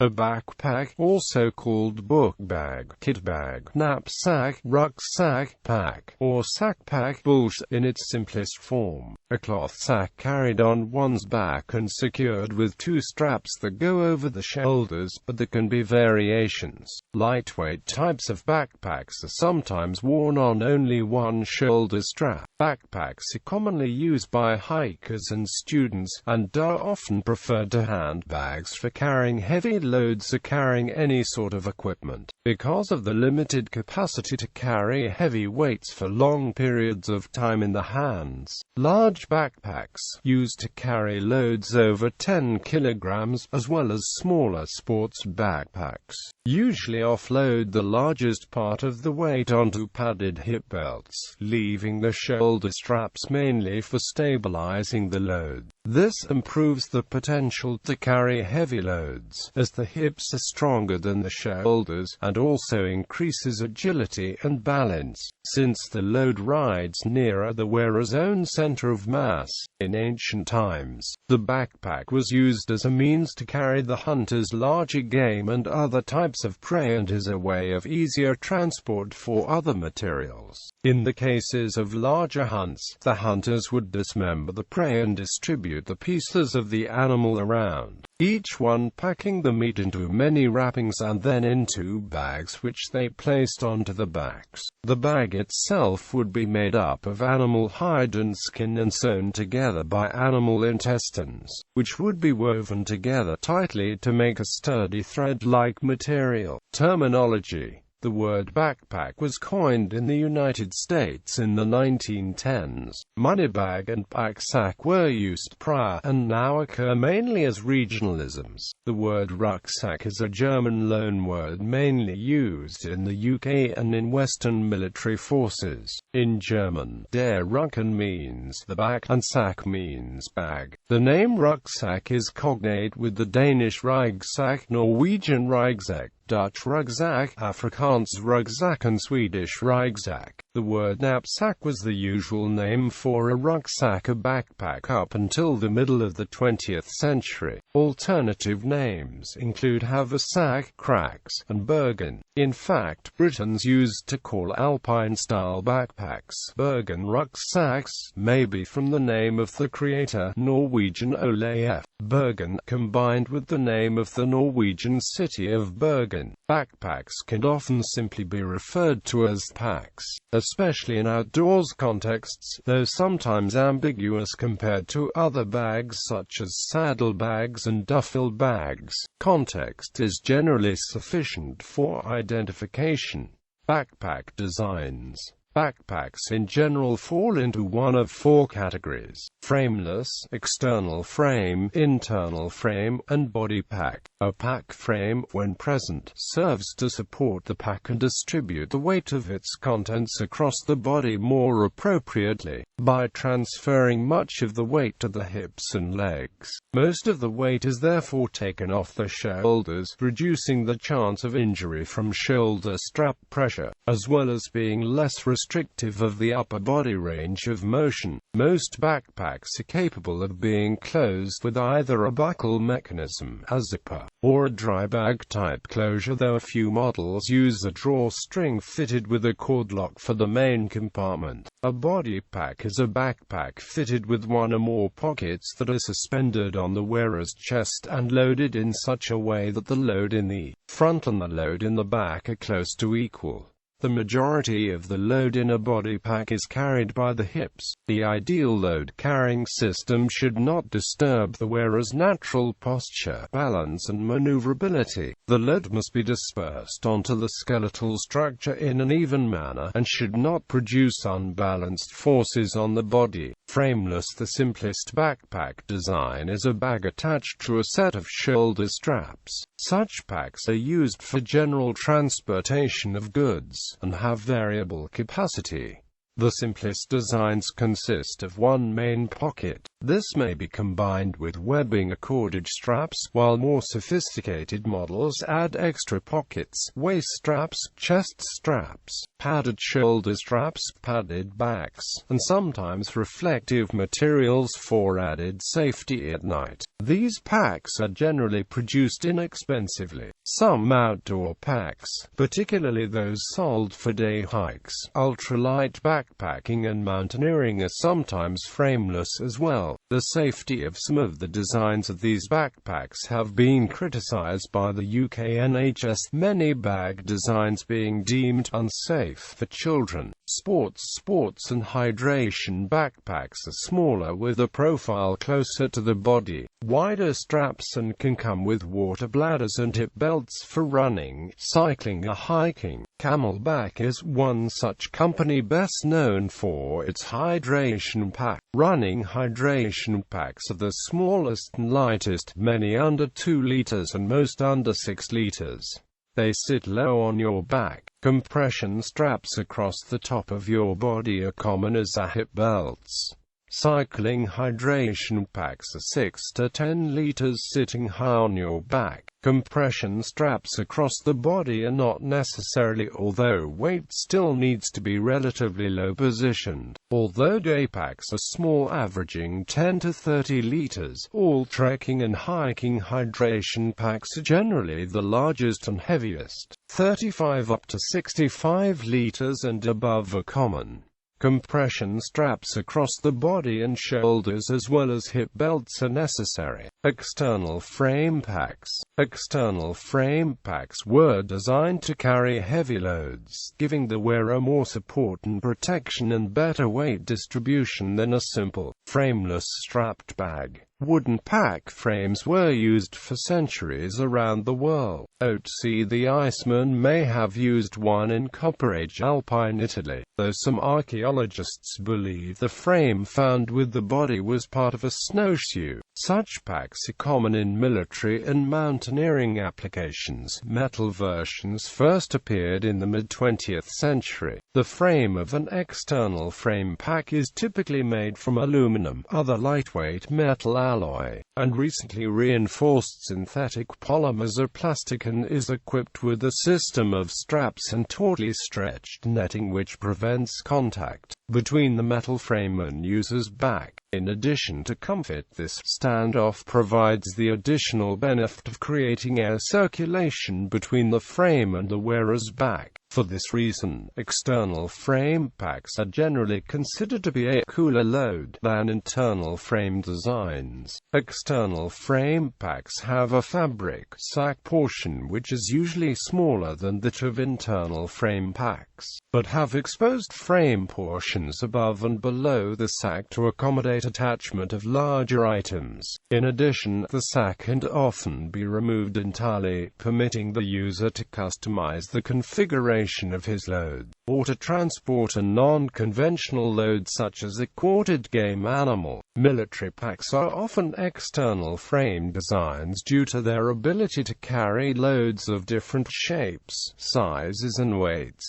A backpack, also called book bag, kit bag, knapsack, rucksack, pack, or sackpack, bullshit in its simplest form. A cloth sack carried on one's back and secured with two straps that go over the shoulders, but there can be variations. Lightweight types of backpacks are sometimes worn on only one shoulder strap. Backpacks are commonly used by hikers and students, and are often preferred to handbags for carrying heavy loads or carrying any sort of equipment. Because of the limited capacity to carry heavy weights for long periods of time in the hands, large backpacks, used to carry loads over 10 kilograms, as well as smaller sports backpacks, usually offload the largest part of the weight onto padded hip belts, leaving the shoulder straps mainly for stabilizing the load. This improves the potential to carry heavy loads, as the hips are stronger than the shoulders, and also increases agility and balance, since the load rides nearer the wearer's own center of mass. In ancient times, the backpack was used as a means to carry the hunter's larger game and other types of prey, and as a way of easier transport for other materials. In the cases of larger hunts, the hunters would dismember the prey and distribute the pieces of the animal around, each one packing the meat into many wrappings and then into bags which they placed onto the backs. The bag itself would be made up of animal hide and skin and sewn together by animal intestines, which would be woven together tightly to make a sturdy thread-like material. Terminology. The word backpack was coined in the United States in the 1910s. Moneybag and packsack were used prior, and now occur mainly as regionalisms. The word rucksack is a German loanword mainly used in the UK and in Western military forces. In German, der Rücken means the back, and sack means bag. The name rucksack is cognate with the Danish Rygsæk, Norwegian Rygsæk, Dutch Rucksack, Afrikaans Rucksack and Swedish Ryggsäck. The word knapsack was the usual name for a rucksack or backpack up until the middle of the 20th century. Alternative names include haversack, cracks, and bergen. In fact, Britons used to call alpine-style backpacks Bergen rucksacks, maybe from the name of the creator, Norwegian Ole F. Bergen, combined with the name of the Norwegian city of Bergen. Backpacks can often simply be referred to as packs, especially in outdoors contexts, though sometimes ambiguous compared to other bags such as saddlebags and duffel bags. Context is generally sufficient for identification. Backpack designs. Backpacks in general fall into one of four categories: frameless, external frame, internal frame, and body pack. A pack frame, when present, serves to support the pack and distribute the weight of its contents across the body more appropriately, by transferring much of the weight to the hips and legs. Most of the weight is therefore taken off the shoulders, reducing the chance of injury from shoulder strap pressure, as well as being less restrictive of the upper body range of motion. Most backpacks are capable of being closed with either a buckle mechanism, a zipper, or a dry bag type closure, though a few models use a drawstring fitted with a cord lock for the main compartment. A body pack is a backpack fitted with one or more pockets that are suspended on the wearer's chest and loaded in such a way that the load in the front and the load in the back are close to equal. The majority of the load in a body pack is carried by the hips. The ideal load-carrying system should not disturb the wearer's natural posture, balance and maneuverability. The load must be dispersed onto the skeletal structure in an even manner, and should not produce unbalanced forces on the body. Frameless. The simplest backpack design is a bag attached to a set of shoulder straps. Such packs are used for general transportation of goods, and have variable capacity. The simplest designs consist of one main pocket, This may be combined with webbing or cordage straps, while more sophisticated models add extra pockets, waist straps, chest straps, padded shoulder straps, padded backs, and sometimes reflective materials for added safety at night. These packs are generally produced inexpensively. Some outdoor packs, particularly those sold for day hikes, ultralight backpacking and mountaineering, are sometimes frameless as well. The safety of some of the designs of these backpacks have been criticized by the UK NHS, many bag designs being deemed unsafe for children. Sports and hydration backpacks are smaller with a profile closer to the body, wider straps, and can come with water bladders and hip belts for running, cycling or hiking. Camelback is one such company, best known for its hydration pack. Running hydration packs are the smallest and lightest, many under 2 liters and most under 6 liters. They sit low on your back. Compression straps across the top of your body are common, as are hip belts. Cycling hydration packs are 6 to 10 liters sitting high on your back. Compression straps across the body are not necessarily, although weight still needs to be relatively low positioned. Although day packs are small, averaging 10 to 30 liters, all trekking and hiking hydration packs are generally the largest and heaviest. 35 up to 65 liters and above are common. Compression straps across the body and shoulders as well as hip belts are necessary. External frame packs. External frame packs were designed to carry heavy loads, giving the wearer more support and protection and better weight distribution than a simple, frameless strapped bag. Wooden pack frames were used for centuries around the world. Joadl the Iceman may have used one in Copper Age Alpine Italy, though some archaeologists believe the frame found with the body was part of a snowshoe. Such packs are common in military and mountaineering applications. Metal versions first appeared in the mid-20th century. The frame of an external frame pack is typically made from aluminum, other lightweight metal alloy, and recently reinforced synthetic polymers or plastic, and is equipped with a system of straps and tautly stretched netting which prevents contact between the metal frame and user's back. In addition to comfort, this standoff provides the additional benefit of creating air circulation between the frame and the wearer's back. For this reason, external frame packs are generally considered to be a cooler load than internal frame designs. External frame packs have a fabric sack portion which is usually smaller than that of internal frame packs, but have exposed frame portions above and below the sack to accommodate attachment of larger items. In addition, the sack can often be removed entirely, permitting the user to customize the configuration of his load, or to transport a non-conventional load such as a quartered game animal. Military packs are often external frame designs due to their ability to carry loads of different shapes, sizes and weights.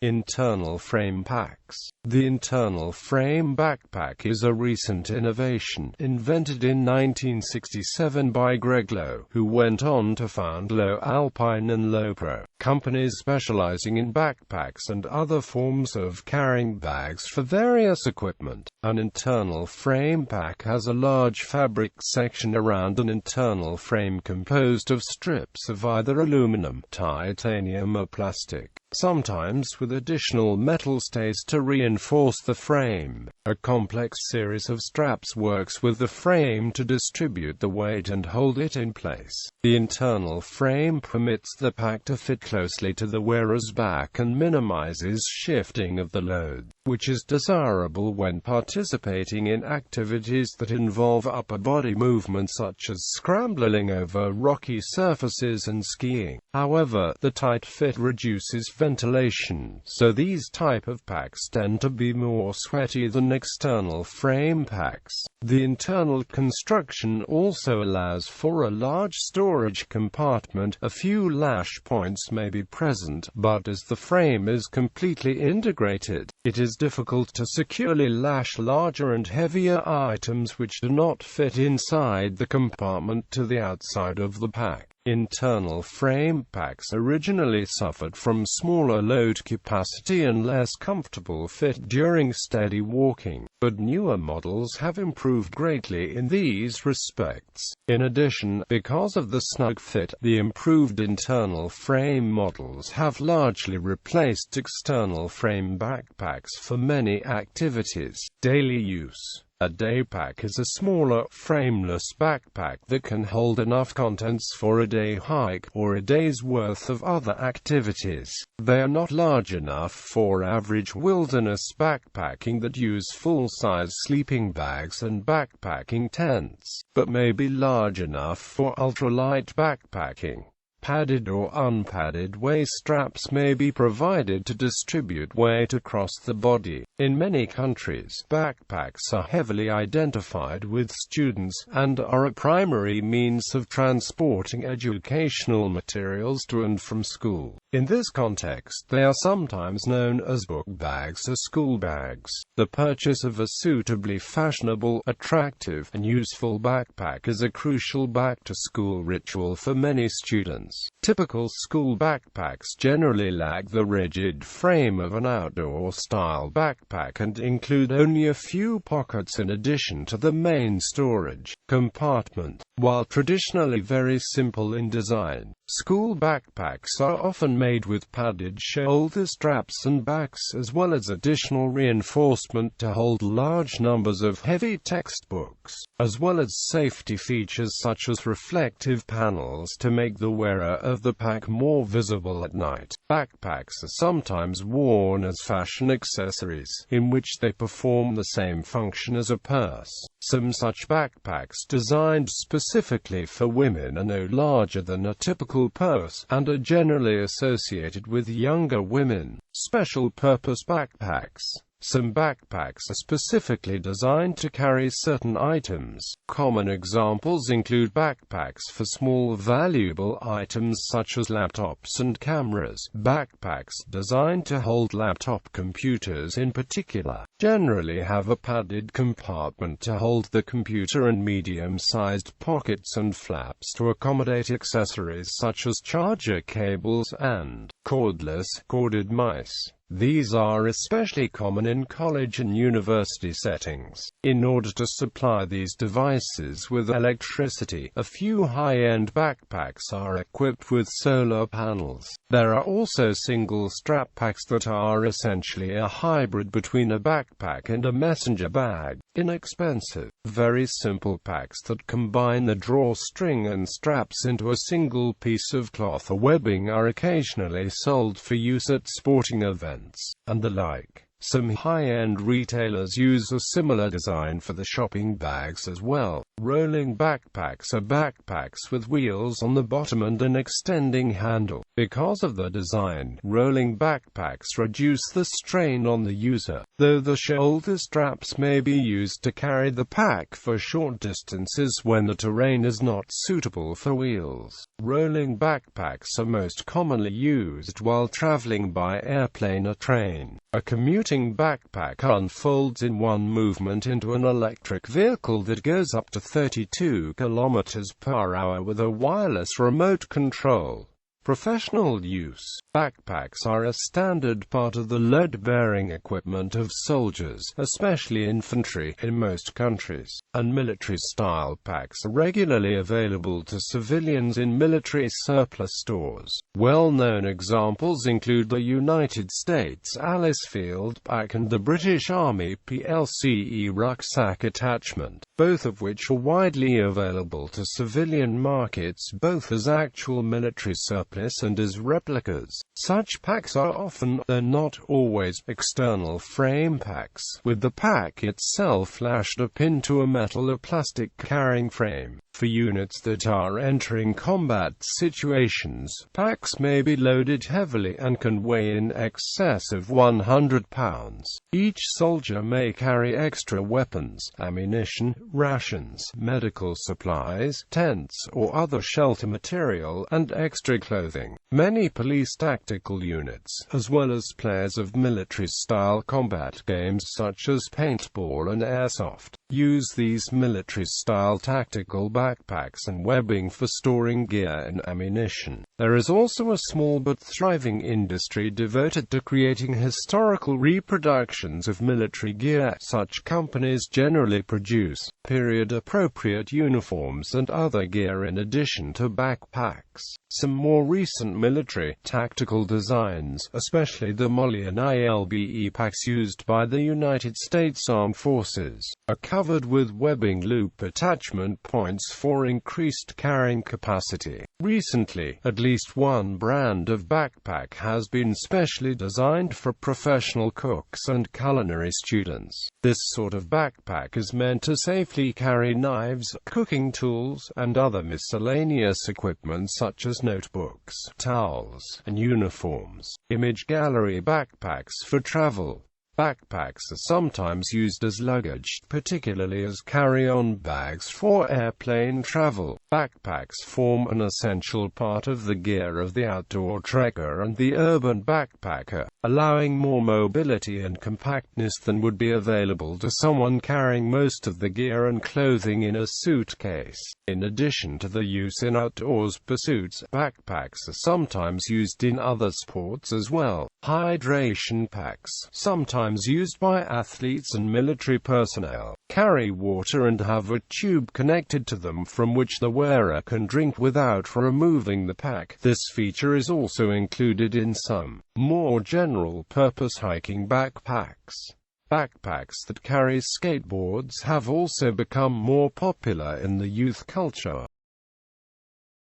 Internal frame packs. The internal frame backpack is a recent innovation, invented in 1967 by Greg Lowe, who went on to found Lowe Alpine and Lowe Pro, companies specializing in backpacks and other forms of carrying bags for various equipment. An internal frame pack has a large fabric section around an internal frame composed of strips of either aluminum, titanium or plastic, sometimes with additional metal stays to reinforce the frame. A complex series of straps works with the frame to distribute the weight and hold it in place. The internal frame permits the pack to fit closely to the wearer's back and minimizes shifting of the load, which is desirable when participating in activities that involve upper body movement such as scrambling over rocky surfaces and skiing. However, the tight fit reduces ventilation, so these type of packs tend to be more sweaty than external frame packs. The internal construction also allows for a large storage compartment. A few lash points may be present, but as the frame is completely integrated, It is difficult to securely lash larger and heavier items which do not fit inside the compartment to the outside of the pack. Internal frame packs originally suffered from smaller load capacity and less comfortable fit during steady walking, but newer models have improved greatly in these respects. In addition, because of the snug fit, the improved internal frame models have largely replaced external frame backpacks for many activities. Daily use. A day pack is a smaller, frameless backpack that can hold enough contents for a day hike, or a day's worth of other activities. They are not large enough for average wilderness backpacking that use full-size sleeping bags and backpacking tents, but may be large enough for ultralight backpacking. Padded or unpadded waist straps may be provided to distribute weight across the body. In many countries, backpacks are heavily identified with students, and are a primary means of transporting educational materials to and from school. In this context, they are sometimes known as book bags or school bags. The purchase of a suitably fashionable, attractive, and useful backpack is a crucial back-to-school ritual for many students. Typical school backpacks generally lack the rigid frame of an outdoor-style backpack and include only a few pockets in addition to the main storage compartment. While traditionally very simple in design, school backpacks are often made with padded shoulder straps and backs, as well as additional reinforcement to hold large numbers of heavy textbooks, as well as safety features such as reflective panels to make the wearer of the pack more visible at night. Backpacks are sometimes worn as fashion accessories, in which they perform the same function as a purse. Some such backpacks designed specifically for women are no larger than a typical purse, and are generally associated with younger women. Special purpose backpacks. Some backpacks are specifically designed to carry certain items. Common examples include backpacks for small valuable items such as laptops and cameras. Backpacks designed to hold laptop computers in particular generally have a padded compartment to hold the computer and medium-sized pockets and flaps to accommodate accessories such as charger cables and corded mice. These are especially common in college and university settings. In order to supply these devices with electricity, a few high-end backpacks are equipped with solar panels. There are also single strap packs that are essentially a hybrid between a backpack and a messenger bag. Inexpensive, very simple packs that combine the drawstring and straps into a single piece of cloth or webbing are occasionally sold for use at sporting events and the like. Some high-end retailers use a similar design for the shopping bags as well. Rolling backpacks are backpacks with wheels on the bottom and an extending handle. Because of the design, rolling backpacks reduce the strain on the user, though the shoulder straps may be used to carry the pack for short distances when the terrain is not suitable for wheels. Rolling backpacks are most commonly used while traveling by airplane or train. A commuting backpack unfolds in one movement into an electric vehicle that goes up to 32 km/h with a wireless remote control. Professional use. Backpacks are a standard part of the load-bearing equipment of soldiers, especially infantry, in most countries, and military-style packs are regularly available to civilians in military surplus stores. Well-known examples include the United States Alice Field Pack and the British Army PLCE rucksack attachment, both of which are widely available to civilian markets both as actual military surplus and as replicas. Such packs are often, though not always, external frame packs, with the pack itself lashed up into a metal or plastic carrying frame. For units that are entering combat situations, packs may be loaded heavily and can weigh in excess of 100 pounds. Each soldier may carry extra weapons, ammunition, rations, medical supplies, tents or other shelter material, and extra clothing. Many police tactical units, as well as players of military-style combat games such as paintball and airsoft, use these military-style tactical backpacks and webbing for storing gear and ammunition. There is also a small but thriving industry devoted to creating historical reproductions of military gear. Such companies generally produce period-appropriate uniforms and other gear in addition to backpacks. Some more recent military tactical designs, especially the MOLLE and ILBE packs used by the United States Armed Forces, are covered with webbing loop attachment points for increased carrying capacity. Recently, at least one brand of backpack has been specially designed for professional cooks and culinary students. This sort of backpack is meant to safely carry knives, cooking tools, and other miscellaneous equipment such as notebooks, towels, and uniforms. Image gallery backpacks for travel. Backpacks are sometimes used as luggage, particularly as carry-on bags for airplane travel. Backpacks form an essential part of the gear of the outdoor trekker and the urban backpacker, allowing more mobility and compactness than would be available to someone carrying most of the gear and clothing in a suitcase. In addition to the use in outdoors pursuits, backpacks are sometimes used in other sports as well. Hydration packs, sometimes used by athletes and military personnel, carry water and have a tube connected to them from which the wearer can drink without removing the pack. This feature is also included in some more general-purpose hiking backpacks. Backpacks that carry skateboards have also become more popular in the youth culture.